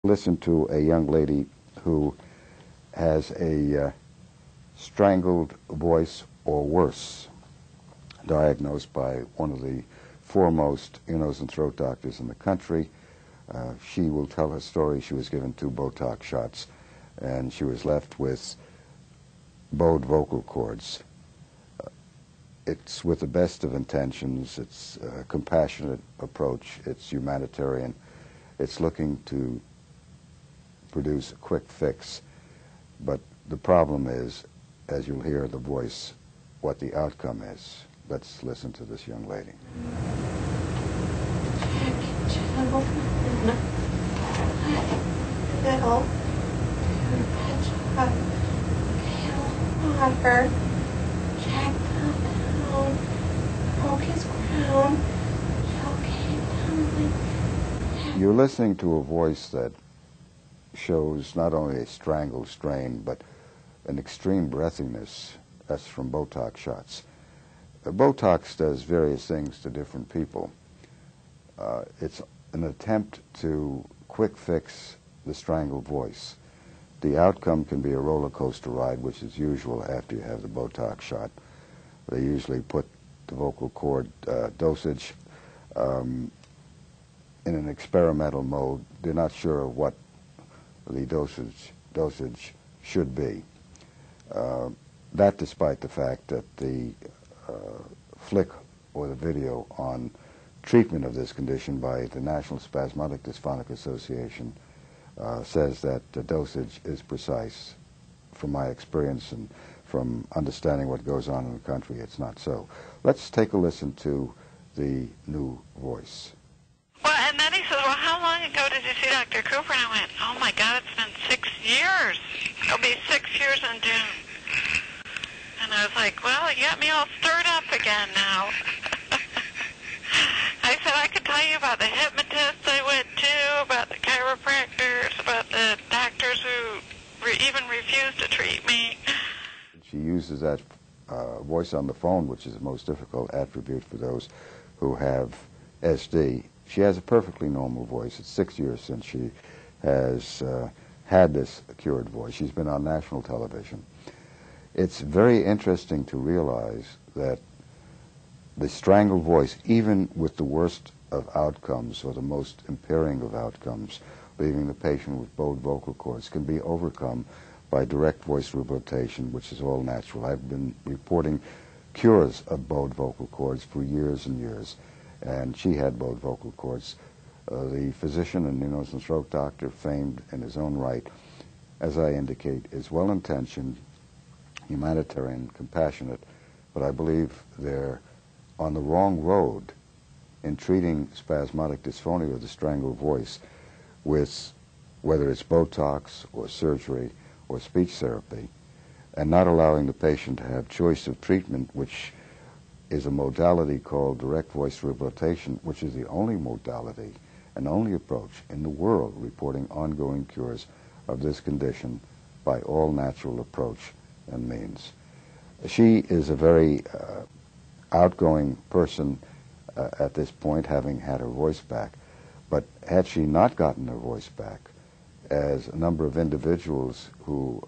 listen to a young lady who has a strangled voice or worse, diagnosed by one of the foremost ear, nose, and throat doctors in the country. She will tell her story. She was given 2 Botox shots, and she was left with bowed vocal cords. It's with the best of intentions. It's a compassionate approach. It's humanitarian. It's looking to produce a quick fix. But the problem is, as you'll hear the voice, what the outcome is. Let's listen to this young lady. You're listening to a voice that shows not only a strangled strain, but an extreme breathiness. That's from Botox shots. Botox does various things to different people. It's an attempt to quick fix the strangled voice. The outcome can be a roller coaster ride, which is usual after you have the Botox shot. They usually put the vocal cord dosage in an experimental mode. They're not sure of what the dosage should be. That despite the fact that the flick or the video on treatment of this condition by the National Spasmodic Dysphonic Association says that the dosage is precise. From my experience and from understanding what goes on in the country, it's not so. Let's take a listen to the new voice. Well, and then he says, well, how long ago did you see Dr. Cooper? And I went, oh my God, it's been 6 years. It'll be 6 years in June. And I was like, well, you got me all stirred up again now. I said, I could tell you about the hypnotists I went to, about the chiropractors, about the doctors who even refused to treat me. She uses that voice on the phone, which is the most difficult attribute for those who have SD. She has a perfectly normal voice. It's 6 years since she has had this cured voice. She's been on national television. It's very interesting to realize that the strangled voice, even with the worst of outcomes or the most impairing of outcomes, leaving the patient with bowed vocal cords, can be overcome by direct voice rehabilitation, which is all natural. I've been reporting cures of bowed vocal cords for years and years, and she had bowed vocal cords. The physician and ear, nose, and throat doctor, famed in his own right, as I indicate, is well-intentioned, humanitarian, compassionate, but I believe they're on the wrong road in treating spasmodic dysphonia of the strangled voice with whether it's Botox or surgery or speech therapy, and not allowing the patient to have choice of treatment, which is a modality called direct voice rehabilitation, which is the only modality and only approach in the world reporting ongoing cures of this condition by all natural approach and means. She is a very outgoing person at this point, having had her voice back. But had she not gotten her voice back, as a number of individuals who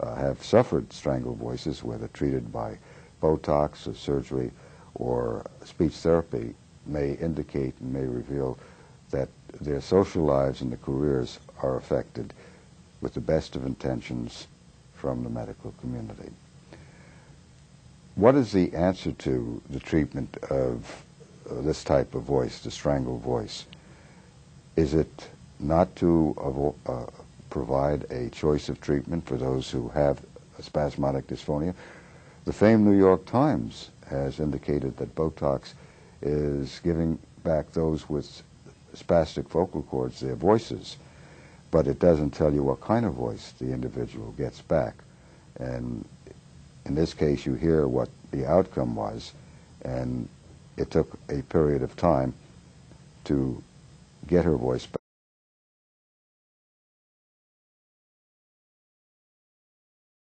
have suffered strangled voices, whether treated by Botox or surgery or speech therapy, may indicate and may reveal that their social lives and their careers are affected with the best of intentions from the medical community. What is the answer to the treatment of this type of voice, the strangled voice? Is it not to provide a choice of treatment for those who have spasmodic dysphonia? The famed New York Times has indicated that Botox is giving back those with spastic vocal cords their voices, but it doesn't tell you what kind of voice the individual gets back. And in this case, you hear what the outcome was, and it took a period of time to get her voice back.